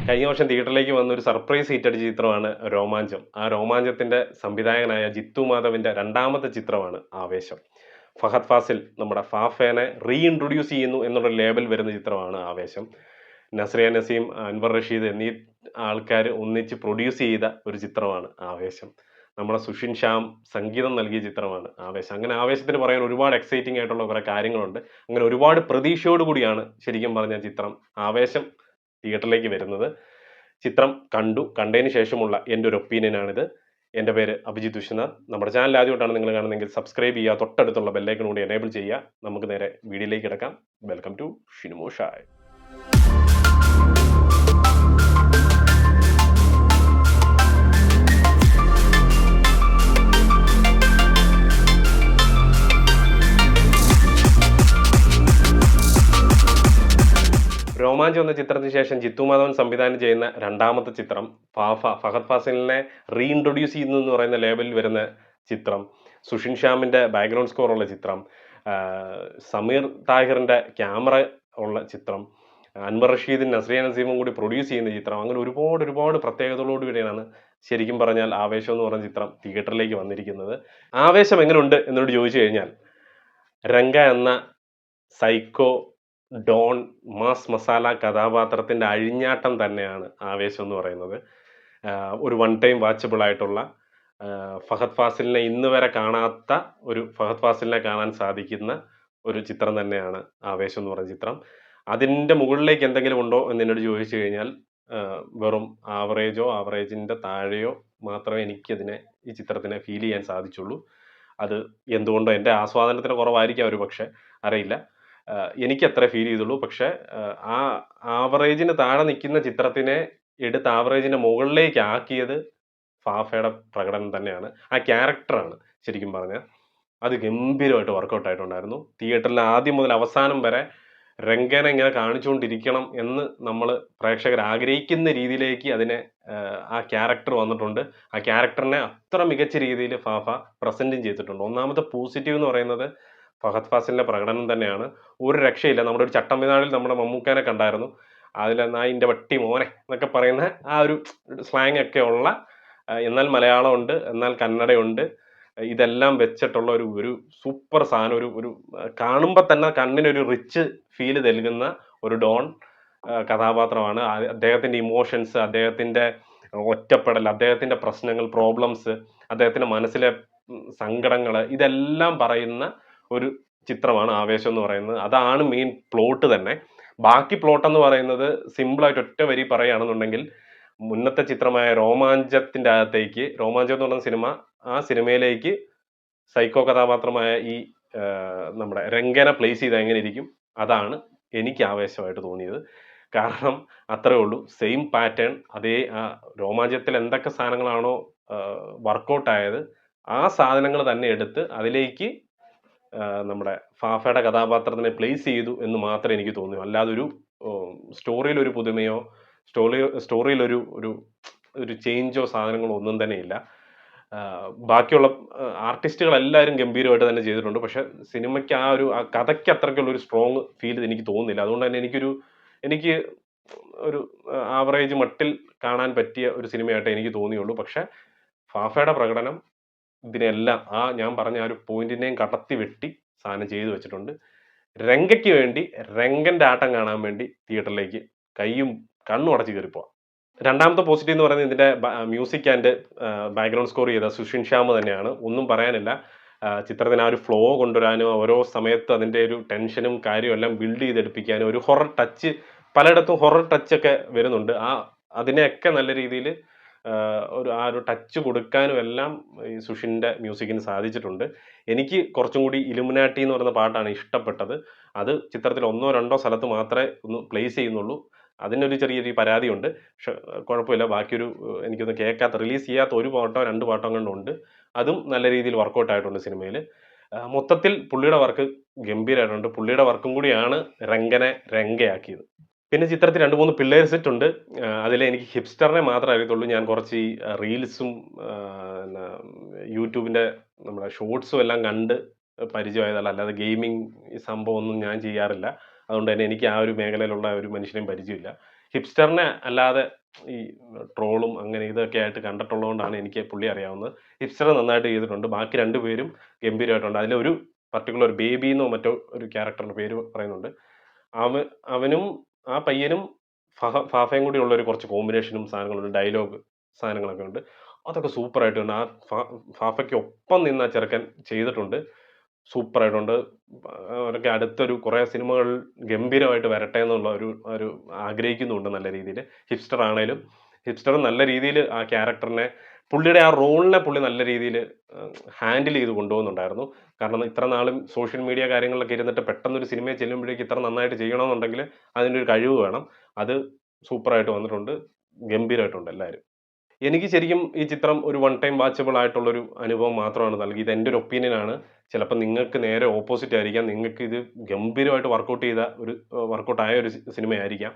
കഴിഞ്ഞ വർഷം തിയേറ്ററിലേക്ക് വന്ന ഒരു സർപ്രൈസ് ഹിറ്റ് അടിച്ച ചിത്രമാണ് രോമാഞ്ചം. ആ രോമാഞ്ചത്തിന്റെ സംവിധായകനായ ജിത്തു മാധവിന്റെ രണ്ടാമത്തെ ചിത്രമാണ് ആവേശം. ഫഹദ് ഫാസിൽ നമ്മുടെ ഫാഫേനെ റീഇൻട്രൊഡ്യൂസ് ചെയ്യുന്നു എന്നുള്ള ലേബൽ വരുന്ന ചിത്രമാണ് ആവേശം. നസ്രിയ നസീം, അൻവർ റഷീദ് എന്നീ ആൾക്കാർ ഒന്നിച്ച് പ്രൊഡ്യൂസ് ചെയ്ത ഒരു ചിത്രമാണ് ആവേശം. നമ്മുടെ സുഷിൻ ശ്യാം സംഗീതം നൽകിയ ചിത്രമാണ് ആവേശം. അങ്ങനെ ആവേശത്തിന് പറയാൻ ഒരുപാട് എക്സൈറ്റിംഗ് ആയിട്ടുള്ള കുറെ കാര്യങ്ങളുണ്ട്. അങ്ങനെ ഒരുപാട് പ്രതീക്ഷയോട് കൂടിയാണ് ശരിക്കും പറഞ്ഞ ചിത്രം ആവേശം തിയേറ്ററിലേക്ക് വരുന്നത്. ചിത്രം കണ്ടതിന് ശേഷമുള്ള എൻ്റെ ഒരു ഒപ്പീനിയനാണിത്. എൻ്റെ പേര് അഭിജിത്ത് വിശ്വനാഥ്. നമ്മുടെ ചാനൽ ആദ്യമായിട്ടാണ് നിങ്ങൾ കാണുന്നതെങ്കിൽ സബ്സ്ക്രൈബ് ചെയ്യുക, തൊട്ടടുത്തുള്ള ബെല്ലൈക്കൺ കൂടി എനേബിൾ ചെയ്യുക. നമുക്ക് നേരെ വീഡിയോയിലേക്ക് കിടക്കാം. Welcome to ഷിനിമോ Shai. രോമാഞ്ചം എന്ന ചിത്രത്തിന് ശേഷം ജിത്തു മാധവൻ സംവിധാനം ചെയ്യുന്ന രണ്ടാമത്തെ ചിത്രം ഫഹദ് ഫാസിലിനെ റീഇൻട്രൊഡ്യൂസ് ചെയ്യുന്നു എന്ന് പറയുന്ന ലേബലിൽ വരുന്ന ചിത്രം, സുഷിൻ ശ്യാമിന്റെ ബാക്ക്ഗ്രൗണ്ട് സ്കോർ ഉള്ള ചിത്രം, സമീർ താഹിറിന്റെ ക്യാമറ ഉള്ള ചിത്രം, അൻവർ റഷീദും നസ്രിയ നസീമും കൂടി പ്രൊഡ്യൂസ് ചെയ്യുന്ന ചിത്രം. അങ്ങനെ ഒരുപാട് പ്രത്യേകതകളോടുകൂടിയാണ് ശരിക്കും പറഞ്ഞാൽ ആവേശം എന്ന് പറഞ്ഞ ചിത്രം തിയേറ്ററിലേക്ക് വന്നിരിക്കുന്നത്. ആവേശം എങ്ങനെയുണ്ട് എന്നോട് ചോദിച്ചു കഴിഞ്ഞാൽ, രംഗ എന്ന സൈക്കോ ഡോൺ മാസ് മസാല കഥാപാത്രത്തിന്റെ അഴിഞ്ഞാട്ടം തന്നെയാണ് ആവേശം എന്ന് പറയുന്നത്. ഒരു വൺ ടൈം വാച്ചബിൾ ആയിട്ടുള്ള, ഫഹദ് ഫാസിലിനെ ഇന്ന് വരെ കാണാത്ത ഒരു ഫഹദ് ഫാസിലിനെ കാണാൻ സാധിക്കുന്ന ഒരു ചിത്രം തന്നെയാണ് ആവേശം എന്ന് പറയുന്ന ചിത്രം. അതിൻ്റെ മുകളിലേക്ക് എന്തെങ്കിലും ഉണ്ടോ എന്ന് എന്നോട് ചോദിച്ചു കഴിഞ്ഞാൽ, വെറും ആവറേജിന്റെ താഴെയോ മാത്രമേ ഈ ചിത്രത്തിനെ ഫീൽ ചെയ്യാൻ സാധിച്ചുള്ളൂ. അത് എന്തുകൊണ്ടോ എൻ്റെ ആസ്വാദനത്തിന് കുറവായിരിക്കാം, ഒരു പക്ഷെ അറിയില്ല. എനിക്ക് അത്ര ഫീൽ ചെയ്തുള്ളൂ. പക്ഷെ ആ ആവറേജിന് താഴെ നിൽക്കുന്ന ചിത്രത്തിനെ എടുത്ത് ആവറേജിന് മുകളിലേക്ക് ആക്കിയത് ഫാഫയുടെ പ്രകടനം തന്നെയാണ്. ആ ക്യാരക്ടറാണ് ശരിക്കും പറഞ്ഞാൽ അത് ഗംഭീരമായിട്ട് വർക്കൗട്ട് ആയിട്ടുണ്ടായിരുന്നു. തിയേറ്ററിൽ ആദ്യം മുതൽ അവസാനം വരെ രംഗനെ ഇങ്ങനെ കാണിച്ചുകൊണ്ടിരിക്കണം എന്ന് നമ്മൾ പ്രേക്ഷകർ ആഗ്രഹിക്കുന്ന രീതിയിലേക്ക് ആ ക്യാരക്ടർ വന്നിട്ടുണ്ട്. ആ ക്യാരക്ടറിനെ അത്ര മികച്ച രീതിയിൽ ഫാഫ പ്രസന്റും ചെയ്തിട്ടുണ്ട്. ഒന്നാമത്തെ പോസിറ്റീവ് എന്ന് പറയുന്നത് ഫഹദ് ഫാസിലിന്റെ പ്രകടനം തന്നെയാണ്. ഒരു രക്ഷയില്ല. നമ്മുടെ ഒരു ചട്ടമ്പിനാടിൽ നമ്മുടെ മമ്മൂക്കാനെ കണ്ടായിരുന്നു. അതിൽ നായിൻ്റെ വട്ടി മോനെ എന്നൊക്കെ പറയുന്ന ആ ഒരു സ്ലാങ് ഒക്കെ ഉള്ള, എന്നാൽ മലയാളം ഉണ്ട്, എന്നാൽ കന്നഡയുണ്ട്, ഇതെല്ലാം വെച്ചിട്ടുള്ള ഒരു സൂപ്പർ സാധനം. ഒരു കാണുമ്പോൾ തന്നെ കണ്ണിനൊരു റിച്ച് ഫീല് നൽകുന്ന ഒരു ഡോൺ കഥാപാത്രമാണ്. അദ്ദേഹത്തിന്റെ ഇമോഷൻസ്, അദ്ദേഹത്തിന്റെ ഒറ്റപ്പെടൽ, അദ്ദേഹത്തിന്റെ പ്രശ്നങ്ങൾ, പ്രോബ്ലംസ്, അദ്ദേഹത്തിന്റെ മനസ്സിലെ സങ്കടങ്ങൾ, ഇതെല്ലാം പറയുന്ന ഒരു ചിത്രമാണ് ആവേശം എന്ന് പറയുന്നത്. അതാണ് മെയിൻ പ്ലോട്ട് തന്നെ. ബാക്കി പ്ലോട്ട് എന്ന് പറയുന്നത് സിമ്പിളായിട്ട് ഒറ്റ വരി പറയുകയാണെന്നുണ്ടെങ്കിൽ, മുന്നത്തെ ചിത്രമായ രോമാഞ്ചത്തിന്റെ അകത്തേക്ക്, രോമാഞ്ചം എന്ന് പറയുന്ന സിനിമ, ആ സിനിമയിലേക്ക് സൈക്കോ കഥാപാത്രമായ ഈ നമ്മുടെ രംഗനെ പ്ലേസ് ചെയ്ത് എങ്ങനെ ഇരിക്കും, അതാണ് എനിക്ക് ആവേശമായിട്ട് തോന്നിയത്. കാരണം അത്രേ ഉള്ളൂ. സെയിം പാറ്റേൺ, അതേ രോമാഞ്ചത്തിൽ എന്തൊക്കെ സാധനങ്ങളാണോ വർക്കൗട്ട് ആയത്, ആ സാധനങ്ങൾ തന്നെ എടുത്ത് അതിലേക്ക് നമ്മുടെ ഫാഫയുടെ കഥാപാത്രത്തിനെ പ്ലേസ് ചെയ്തു എന്ന് മാത്രമേ എനിക്ക് തോന്നൂ. അല്ലാതെ ഒരു സ്റ്റോറിയിൽ ഒരു പുതുമയോ സ്റ്റോറിയിൽ ഒരു ചേഞ്ചോ സാധനങ്ങളോ ഒന്നും തന്നെ ഇല്ല. ബാക്കിയുള്ള ആർട്ടിസ്റ്റുകൾ എല്ലാവരും ഗംഭീരമായിട്ട് തന്നെ ചെയ്തിട്ടുണ്ട്. പക്ഷെ സിനിമയ്ക്ക് ആ കഥയ്ക്ക് അത്രയ്ക്കുള്ള ഒരു സ്ട്രോങ് ഫീൽ എനിക്ക് തോന്നുന്നില്ല. അതുകൊണ്ട് തന്നെ എനിക്ക് ഒരു ആവറേജ് മട്ടിൽ കാണാൻ പറ്റിയ ഒരു സിനിമയായിട്ട് എനിക്ക് തോന്നിയുള്ളൂ. പക്ഷെ ഫാഫയുടെ പ്രകടനം ഇതിനെല്ലാം ഞാൻ പറഞ്ഞ ആ ഒരു പോയിന്റിനെയും കടത്തി വെട്ടി സാധനം ചെയ്തു വെച്ചിട്ടുണ്ട്. രംഗയ്ക്ക് വേണ്ടി, രംഗന്റെ ആട്ടം കാണാൻ വേണ്ടി തിയേറ്ററിലേക്ക് കൈയും കണ്ണും അടച്ച് കയറിപ്പോവാം. രണ്ടാമത്തെ പോസിറ്റീവ് എന്ന് പറയുന്നത് ഇതിന്റെ മ്യൂസിക് ആൻഡ് ബാക്ക്ഗ്രൗണ്ട് സ്കോർ ചെയ്ത സുഷിൻ ശ്യാം തന്നെയാണ്. ഒന്നും പറയാനില്ല. ചിത്രത്തിന് ആ ഒരു ഫ്ലോ കൊണ്ടുവരാനും ഓരോ സമയത്ത് അതിന്റെ ഒരു ടെൻഷനും കാര്യവും എല്ലാം ബിൽഡ് ചെയ്തെടുപ്പിക്കാനും, ഒരു ഹൊറർ ടച്ച്, പലയിടത്തും ഹൊറർ ടച്ച് ഒക്കെ വരുന്നുണ്ട്. അതിനെയൊക്കെ നല്ല രീതിയിൽ ആ ഒരു ടച്ച് കൊടുക്കാനും എല്ലാം ഈ സുഷിന്റെ മ്യൂസിക്കിന് സാധിച്ചിട്ടുണ്ട്. എനിക്ക് കുറച്ചും കൂടി ഇലുമിനാട്ടി എന്ന് പറയുന്ന പാട്ടാണ് ഇഷ്ടപ്പെട്ടത്. അത് ചിത്രത്തിൽ 1-2 സ്ഥലത്ത് മാത്രമേ ഒന്ന് പ്ലേസ് ചെയ്യുന്നുള്ളൂ. അതിനൊരു ചെറിയൊരു പരാതിയുണ്ട്. പക്ഷെ കുഴപ്പമില്ല. ബാക്കിയൊരു എനിക്കൊന്ന് റിലീസ് ചെയ്യാത്ത ഒരു പാട്ടോ 2 പാട്ടോ കണ്ടുണ്ട്. അതും നല്ല രീതിയിൽ വർക്കൗട്ട് ആയിട്ടുണ്ട് സിനിമയിൽ. മൊത്തത്തിൽ പുള്ളിയുടെ വർക്ക് ഗംഭീരമായിട്ടുണ്ട്. പുള്ളിയുടെ വർക്കും കൂടിയാണ് രംഗനെ രംഗയാക്കിയത്. പിന്നെ ചിത്രത്തിൽ 2-3 പിള്ളേർ സെറ്റ് ഉണ്ട്. അതിൽ എനിക്ക് ഹിപ്സ്റ്ററിനെ മാത്രമേ അറിയത്തുള്ളൂ. ഞാൻ കുറച്ച് ഈ റീൽസും യൂട്യൂബിന്റെ നമ്മുടെ ഷോർട്സും എല്ലാം കണ്ട് പരിചയമായതല്ല. അല്ലാതെ ഗെയിമിംഗ് ഈ സംഭവം ഒന്നും ഞാൻ ചെയ്യാറില്ല. അതുകൊണ്ട് തന്നെ എനിക്ക് ആ ഒരു മേഖലയിലുള്ള ഒരു മനുഷ്യനെയും പരിചയമില്ല. ഹിപ്സ്റ്ററിനെ അല്ലാതെ ഈ ട്രോളും അങ്ങനെ ഇതൊക്കെ ആയിട്ട് കണ്ടിട്ടുള്ളതുകൊണ്ടാണ് എനിക്ക് പുള്ളി അറിയാവുന്നത്. ഹിപ്സ്റ്റർ നന്നായിട്ട് ചെയ്തിട്ടുണ്ട്. ബാക്കി 2 പേരും ഗംഭീരമായിട്ടുണ്ട്. അതിലൊരു പർട്ടിക്കുലർ ബേബി എന്നോ മറ്റോ ഒരു ക്യാരക്ടറിന്റെ പേര് പറയുന്നുണ്ട്. അവനും ആ പയ്യനും ഫാഫയും കൂടി ഉള്ള ഒരു കുറച്ച് കോമ്പിനേഷനും സാധനങ്ങളുണ്ട്. ഡയലോഗ് സാധനങ്ങളൊക്കെ ഉണ്ട്. അതൊക്കെ സൂപ്പറായിട്ടുണ്ട്. ആ ഫാഫയ്ക്ക് ഒപ്പം നിന്ന് ആ ചെറുക്കൻ ചെയ്തിട്ടുണ്ട്. സൂപ്പറായിട്ടുണ്ട്. അവരൊക്കെ അടുത്തൊരു കുറേ സിനിമകൾ ഗംഭീരമായിട്ട് വരട്ടെ എന്നുള്ള ഒരു ആഗ്രഹിക്കുന്നുണ്ട് നല്ല രീതിയിൽ. ഹിപ്സ്റ്റർ ആണേലും ഹിപ്സ്റ്റർ നല്ല രീതിയിൽ ആ ക്യാരക്ടറിനെ പുള്ളിയുടെ ആ റോളിനെ പുള്ളി നല്ല രീതിയിൽ ഹാൻഡിൽ ചെയ്ത് കൊണ്ടുപോകുന്നുണ്ടായിരുന്നു. കാരണം ഇത്ര നാളും സോഷ്യൽ മീഡിയ കാര്യങ്ങളിലൊക്കെ ഇരുന്നിട്ട് പെട്ടെന്നൊരു സിനിമയെ ചെല്ലുമ്പോഴേക്ക് ഇത്ര നന്നായിട്ട് ചെയ്യണമെന്നുണ്ടെങ്കിൽ അതിൻ്റെ ഒരു കഴിവ് വേണം. അത് സൂപ്പറായിട്ട് വന്നിട്ടുണ്ട്. ഗംഭീരമായിട്ടുണ്ട് എല്ലാവരും. എനിക്ക് ശരിക്കും ഈ ചിത്രം ഒരു വൺ ടൈം വാച്ചബിൾ ആയിട്ടുള്ളൊരു അനുഭവം മാത്രമാണ് നൽകിയത്. എൻ്റെ ഒരു ഒപ്പീനിയനാണ്. ചിലപ്പോൾ നിങ്ങൾക്ക് നേരെ ഓപ്പോസിറ്റ് ആയിരിക്കാം. നിങ്ങൾക്ക് ഇത് ഗംഭീരമായിട്ട് വർക്കൗട്ട് ആയ ഒരു സിനിമയായിരിക്കാം.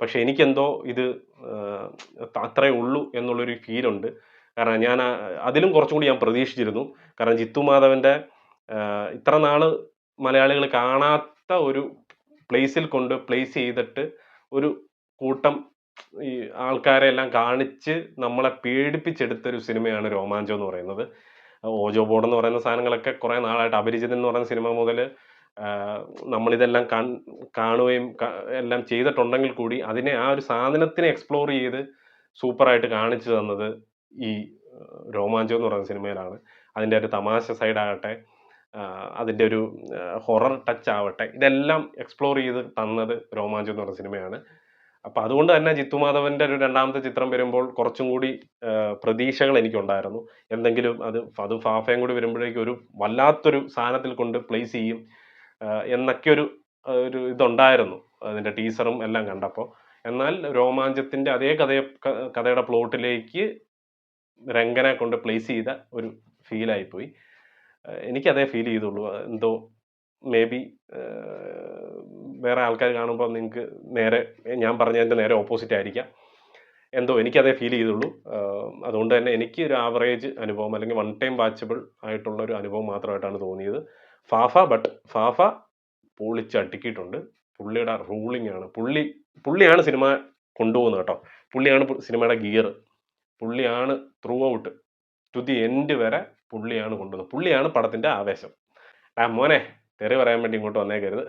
പക്ഷെ എനിക്കെന്തോ ഇത് അത്രേ ഉള്ളൂ എന്നുള്ളൊരു ഫീലുണ്ട്. കാരണം ഞാൻ അതിലും കുറച്ചും കൂടി ഞാൻ പ്രതീക്ഷിച്ചിരുന്നു. കാരണം ജിത്തു മാധവൻ്റെ ഇത്ര നാൾ മലയാളികൾ കാണാത്ത ഒരു പ്ലേസിൽ കൊണ്ട് പ്ലേസ് ചെയ്തിട്ട് ഒരു കൂട്ടം ഈ ആൾക്കാരെ എല്ലാം കാണിച്ച് നമ്മളെ പേടിപ്പിച്ചെടുത്തൊരു സിനിമയാണ് രോമാഞ്ചം എന്ന് പറയുന്നത്. ഓജോ ബോർഡ് എന്ന് പറയുന്ന സാധനങ്ങളൊക്കെ കുറേ നാളായിട്ട്, അപരിചിതൻ എന്ന് പറയുന്ന സിനിമ മുതൽ നമ്മളിതെല്ലാം കാണുകയും എല്ലാം ചെയ്തിട്ടുണ്ടെങ്കിൽ കൂടി അതിനെ ആ ഒരു സാധനത്തിനെ എക്സ്പ്ലോർ ചെയ്ത് സൂപ്പറായിട്ട് കാണിച്ചു തന്നത് ഈ രോമാഞ്ചം എന്ന് പറയുന്ന സിനിമയിലാണ്. അതിൻ്റെ ഒരു തമാശ സൈഡാകട്ടെ, അതിൻ്റെ ഒരു ഹൊറർ ടച്ച് ആവട്ടെ, ഇതെല്ലാം എക്സ്പ്ലോർ ചെയ്ത് തന്നത് രോമാഞ്ചം എന്ന് പറയുന്ന സിനിമയാണ്. അപ്പം അതുകൊണ്ട് തന്നെ ജിത്തു മാധവൻ്റെ ഒരു രണ്ടാമത്തെ ചിത്രം വരുമ്പോൾ കുറച്ചും കൂടി പ്രതീക്ഷകൾ എനിക്കുണ്ടായിരുന്നു. എന്തെങ്കിലും അത് ഫാഫയും കൂടി വരുമ്പോഴേക്കും ഒരു വല്ലാത്തൊരു സാധനത്തിൽ കൊണ്ട് പ്ലേസ് ചെയ്യും എന്നൊക്കെ ഒരു ഇതുണ്ടായിരുന്നു അതിൻ്റെ ടീസറും എല്ലാം കണ്ടപ്പോൾ. എന്നാൽ രോമാഞ്ചത്തിൻ്റെ അതേ കഥയുടെ പ്ലോട്ടിലേക്ക് രംഗനെ കൊണ്ട് പ്ലേസ് ചെയ്ത ഒരു ഫീലായിപ്പോയി. എനിക്കതേ ഫീൽ ചെയ്തുള്ളൂ. എന്തോ മേ ബി വേറെ ആൾക്കാർ കാണുമ്പോൾ നിങ്ങൾക്ക് നേരെ ഞാൻ പറഞ്ഞതിൻ്റെ നേരെ ഓപ്പോസിറ്റ് ആയിരിക്കാം. എന്തോ എനിക്കതേ ഫീൽ ചെയ്തുള്ളൂ. അതുകൊണ്ട് തന്നെ എനിക്ക് ഒരു ആവറേജ് അനുഭവം അല്ലെങ്കിൽ വൺ ടൈം വാച്ചബിൾ ആയിട്ടുള്ള ഒരു അനുഭവം മാത്രമായിട്ടാണ് തോന്നിയത്. ഫാഫ പൊളിച്ചടുക്കിയിട്ടുണ്ട്. പുള്ളിയുടെ റൂളിംഗ് ആണ്. പുള്ളിയാണ് സിനിമ കൊണ്ടുപോകുന്നത് കേട്ടോ. പുള്ളിയാണ് സിനിമയുടെ ഗിയർ. പുള്ളിയാണ് throughout to the end വരെ പുള്ളിയാണ് കൊണ്ടുവന്നത്. പുള്ളിയാണ് പടത്തിൻ്റെ ആവേശം. മോനെ തെറി പറയാൻ വേണ്ടി ഇങ്ങോട്ട് വന്നേക്കരുത്.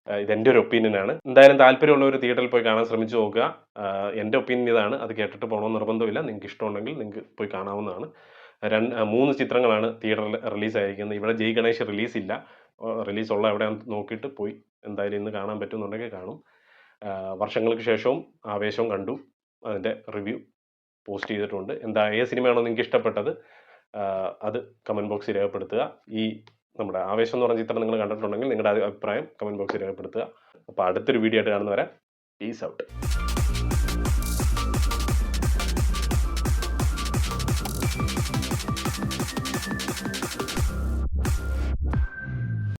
ഇതെൻ്റെ ഒരു ഒപ്പീനിയനാണ്. എന്തായാലും താല്പര്യമുള്ളവർ തിയേറ്ററിൽ പോയി കാണാൻ ശ്രമിച്ചു നോക്കുക. എൻ്റെ ഒപ്പീനിയൻ ഇതാണ്. അത് കേട്ടിട്ട് പോകണമെന്ന് നിർബന്ധമില്ല. നിങ്ങൾക്ക് ഇഷ്ടമുണ്ടെങ്കിൽ നിങ്ങൾക്ക് പോയി കാണാവുന്നതാണ്. 3 ചിത്രങ്ങളാണ് തിയേറ്ററിൽ റിലീസായിരിക്കുന്നത്. ഇവിടെ ജയ് ഗണേഷ് റിലീസില്ല. റിലീസുള്ള എവിടെയാണെന്ന് നോക്കിയിട്ട് പോയി എന്തായാലും ഇന്ന് കാണാൻ പറ്റുന്നുണ്ടെങ്കിൽ കാണും. വർഷങ്ങൾക്ക് ശേഷവും ആവേശവും കണ്ടു. അതിൻ്റെ റിവ്യൂ പോസ്റ്റ് ചെയ്തിട്ടുണ്ട്. ഏത് സിനിമയാണോ നിങ്ങൾക്ക് ഇഷ്ടപ്പെട്ടത് അത് കമൻറ്റ് ബോക്സിൽ രേഖപ്പെടുത്തുക. ഈ നമ്മുടെ ആവേശം എന്ന് പറഞ്ഞ ചിത്രം നിങ്ങൾ കണ്ടിട്ടുണ്ടെങ്കിൽ നിങ്ങളുടെ അഭിപ്രായം കമൻറ്റ് ബോക്സിൽ രേഖപ്പെടുത്തുക. അപ്പോൾ അടുത്തൊരു വീഡിയോ ആയിട്ട് കാണുന്നവരെ പീസ് ഔട്ട്.